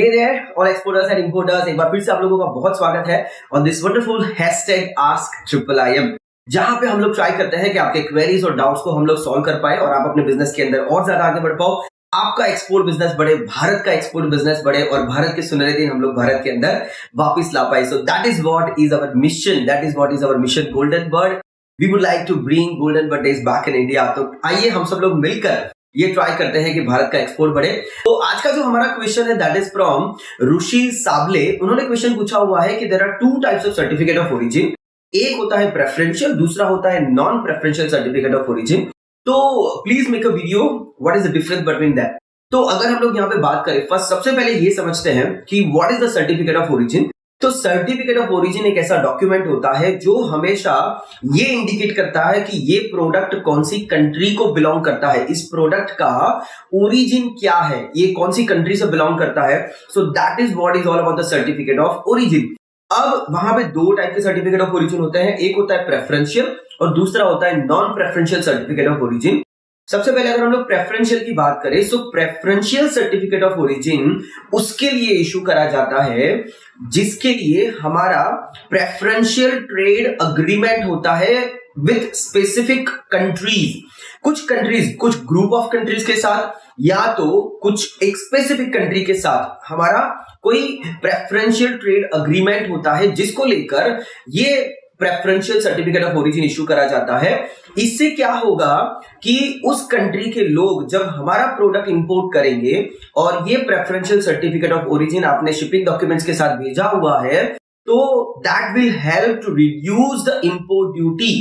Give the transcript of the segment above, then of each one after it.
Hey there all exporters and importers, एक बार फिर से आप लोगों का बहुत स्वागत है ऑन दिस वंडरफुल #AskIIIM, जहां पे हम लोग ट्राई करते हैं कि आपके क्वेरीज और डाउट्स को हम लोग सॉल्व कर पाए और आप अपने बिजनेस के अंदर और ज्यादा आगे बढ़ पाओ। आपका एक्सपोर्ट बिजनेस बढ़े, भारत का एक्सपोर्ट बिजनेस बढ़े और भारत के सुनहरे दिन हम लोग भारत के अंदर वापस ला पाए। So that is what is our mission, golden bird. We would like to bring golden bird days back in India. तो आइए हम सब लोग मिलकर ये ट्राई करते हैं कि भारत का एक्सपोर्ट बढ़े। तो आज का जो हमारा क्वेश्चन है that is from Rushil Sable. उन्होंने क्वेश्चन पूछा हुआ है कि there are two types of certificate of origin. एक होता है प्रेफरेंशियल, दूसरा होता है non preferential certificate of origin. तो please make a video, what is the difference between that. तो अगर हम लोग यहाँ पे बात करें, फर्स्ट सबसे पहले ये समझते हैं कि what is the certificate of origin. तो सर्टिफिकेट ऑफ ओरिजिन एक ऐसा डॉक्यूमेंट होता है जो हमेशा ये इंडिकेट करता है कि ये प्रोडक्ट कौन सी कंट्री को बिलोंग करता है, इस प्रोडक्ट का ओरिजिन क्या है, ये कौन सी कंट्री से बिलोंग करता है। सो that is what is all about the certificate of origin. अब वहां पे दो टाइप के सर्टिफिकेट ऑफ ओरिजिन होते हैं, एक होता है प्रेफरेंशियल और दूसरा होता है non preferential certificate of origin. सबसे पहले अगर हम लोग प्रेफरेंशियल की बात करें, सो प्रेफरेंशियल सर्टिफिकेट ऑफ ओरिजिन उसके लिए इशू करा जाता है जिसके लिए हमारा प्रेफरेंशियल ट्रेड अग्रीमेंट होता है विथ स्पेसिफिक कंट्रीज। कुछ कंट्रीज, कुछ ग्रुप ऑफ कंट्रीज के साथ या तो कुछ एक स्पेसिफिक कंट्री के साथ हमारा कोई प्रेफरेंशियल ट्रेड अग्रीमेंट होता है जिसको लेकर ये preferential certificate of origin issue करा जाता है। इससे क्या होगा कि उस कंट्री के लोग जब हमारा प्रोडक्ट इंपोर्ट करेंगे और ये प्रेफरेंशियल सर्टिफिकेट ऑफ ओरिजिन आपने शिपिंग डॉक्यूमेंट्स के साथ भेजा हुआ है, तो that will help to reduce the import duty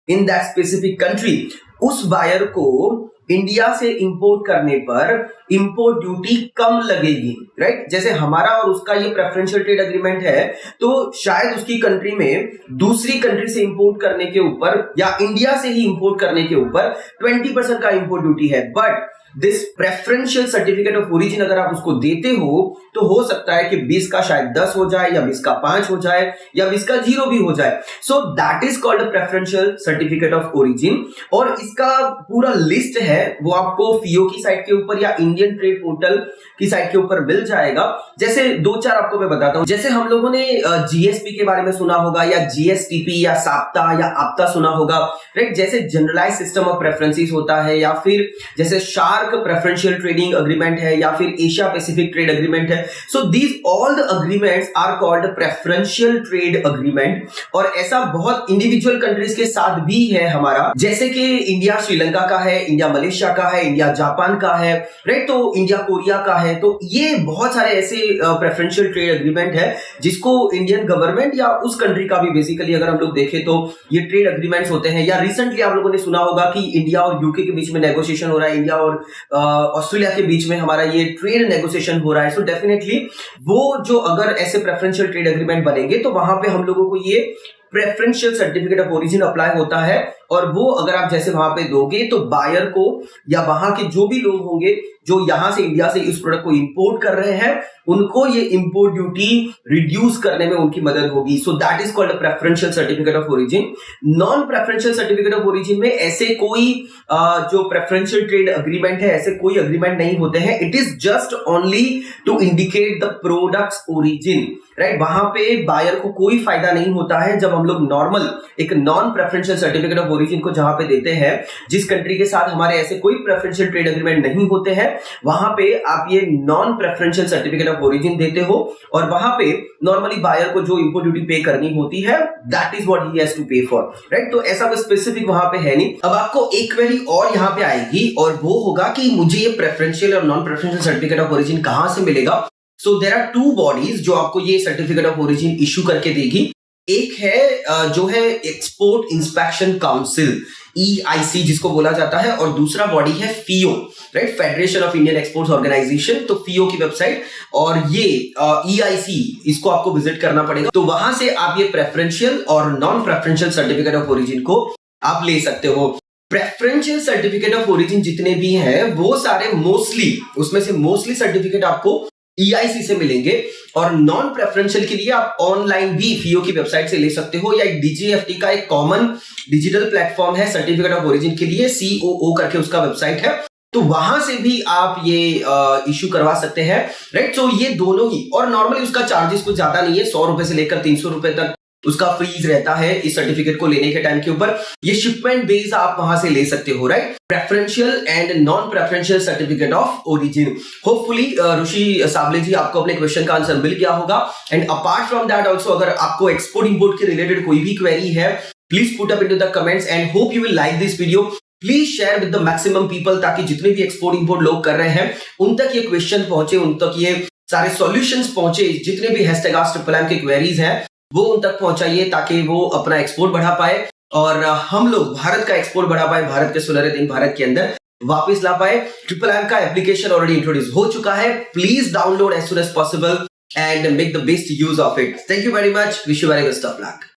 in that specific country. उस बायर को इंडिया से इंपोर्ट करने पर इंपोर्ट ड्यूटी कम लगेगी, राइट। जैसे हमारा और उसका ये प्रेफरेंशियल ट्रेड एग्रीमेंट है, तो शायद उसकी कंट्री में दूसरी कंट्री से इंपोर्ट करने के ऊपर या इंडिया से ही इंपोर्ट करने के ऊपर 20% का इंपोर्ट ड्यूटी है। But this preferential certificate of origin अगर आप उसको देते हो तो हो सकता है कि 20 का शायद 10 हो जाए या 20 का 5 हो जाए या 20 का 0 भी हो जाए। सो that is called preferential certificate of origin. और इसका पूरा लिस्ट है वो आपको फियो की साइट के ऊपर या इंडियन ट्रेड पोर्टल की साइट के ऊपर मिल जाएगा। जैसे दो चार आपको मैं बताता हूं। जैसे हम लोगों ने जीएसपी के बारे में सुना होगा या जीएसटीपी या साप्ता या आपता सुना होगा, राइट। जैसे जनरलाइज सिस्टम ऑफ प्रेफरेंसेस होता है या फिर जैसे शार्क प्रेफरेंशियल ट्रेडिंग अग्रीमेंट है या फिर एशिया पैसिफिक ट्रेड अग्रीमेंट है। So these all the agreements are called preferential trade agreement. और ऐसा बहुत इंडिविजुअल कंट्रीज के साथ भी है हमारा, जैसे कि इंडिया श्रीलंका का है, इंडिया मलेशिया का है, इंडिया जापान का है, राइट। तो इंडिया कोरिया का है। तो ये बहुत सारे ऐसे प्रेफरेंशियल ट्रेड एग्रीमेंट है जिसको इंडियन गवर्नमेंट या उस कंट्री का भी बेसिकली अगर हम लोग देखें तो ये ट्रेड एग्रीमेंट्स होते हैं। या रिसेंटली आप लोगों ने सुना होगा कि इंडिया और यूके के बीच में नेगोशिएशन हो रहा है, इंडिया और ऑस्ट्रेलिया के बीच में हमारा ये ट्रेड नेगोशिएशन हो रहा है। सो डेफिनेटली वो जो अगर ऐसे प्रेफरेंशियल ट्रेड एग्रीमेंट बनेंगे तो वहां पे हम लोगों को ये preferential certificate of origin apply होता है। और वो अगर आप जैसे वहां पे दोगे तो बायर को या वहां के जो भी लोग होंगे जो यहां से इंडिया से इस प्रोडक्ट को इंपोर्ट कर रहे हैं, उनको ये इंपोर्ट ड्यूटी रिड्यूस करने में उनकी मदद होगी। सो that is called preferential certificate of origin. Non preferential certificate of origin में ऐसे कोई जो प्रेफरेंशियल ट्रेड अग्रीमेंट है, ऐसे कोई अग्रीमेंट नहीं होते हैं। It is just only to indicate the products origin, right. वहां पे बायर को कोई फायदा नहीं होता है जब हम लोग नॉर्मल एक non preferential certificate of origin को जहां पे देते हैं, जिस कंट्री के साथ हमारे ऐसे कोई प्रेफरेंशियल ट्रेड एग्रीमेंट नहीं होते हैं, वहां पे आप ये non preferential certificate of origin देते हो और वहां पे नॉर्मली बायर को जो इंपोर्ट ड्यूटी पे करनी होती है that is what he has to pay for, right. तो ऐसा कोई स्पेसिफिक वहां पे है नहीं। अब आपको एक क्वेरी और यहां पे आएगी और वो होगा कि मुझे ये प्रेफरेंशियल और non preferential certificate of origin कहां से मिलेगा। So there are two bodies जो आपको ये सर्टिफिकेट ऑफ ओरिजिन इशू करके देगी। एक है जो है एक्सपोर्ट इंस्पेक्शन काउंसिल, EIC जिसको बोला जाता है, और दूसरा बॉडी है FIO, right, federation of Indian exports organisation. तो FIO की वेबसाइट और ये EIC, इसको आपको विजिट करना पड़ेगा। तो वहां से आप ये प्रेफरेंशियल और non preferential certificate of origin को आप ले सकते हो। प्रेफरेंशियल सर्टिफिकेट ऑफ ओरिजिन जितने भी हैं वो सारे मोस्टली, उसमें से मोस्टली सर्टिफिकेट आपको EIC से मिलेंगे। और नॉन प्रेफरेंशियल के लिए आप ऑनलाइन भी FIO की वेबसाइट से ले सकते हो या DGFT का एक कॉमन डिजिटल प्लेटफॉर्म है सर्टिफिकेट ऑफ ओरिजिन के लिए, COO करके उसका वेबसाइट है, तो वहां से भी आप ये इश्यू करवा सकते हैं, राइट। सो ये दोनों ही, और नॉर्मली उसका चार्जेस कुछ ज्यादा नहीं है, 100 रुपए से लेकर 300 रुपए तक उसका फीस रहता है इस सर्टिफिकेट को लेने के टाइम के ऊपर। ये शिपमेंट बेस आप वहां से ले सकते हो, right. Preferential and non preferential certificate of origin. Hopefully Rishi Sable ji आपको अपने क्वेश्चन का आंसर मिल गया होगा। And apart from that also, अगर आपको एक्सपोर्ट इंपोर्ट के रिलेटेड कोई भी क्वेरी है, please put up into the comments and hope you will like this video. Please share with the maximum people, ताकि जितने भी एक्सपोर्ट इंपोर्ट लोग कर रहे हैं उन तक ये क्वेश्चन पहुंचे, उन तक ये सारे सॉल्यूशंस पहुंचे। जितने भी #AskTripleM के क्वेरीज हैं वो उन तक पहुंचाइए, ताकि वो अपना एक्सपोर्ट बढ़ा पाए और हम लोग भारत का एक्सपोर्ट बढ़ा पाए, भारत के सुनहरे दिन भारत के अंदर वापस ला पाए। TripleM का एप्लीकेशन ऑलरेडी इंट्रोड्यूस हो चुका है, please download as soon as possible and make the best use of it. Thank you very much, wish you very best of luck.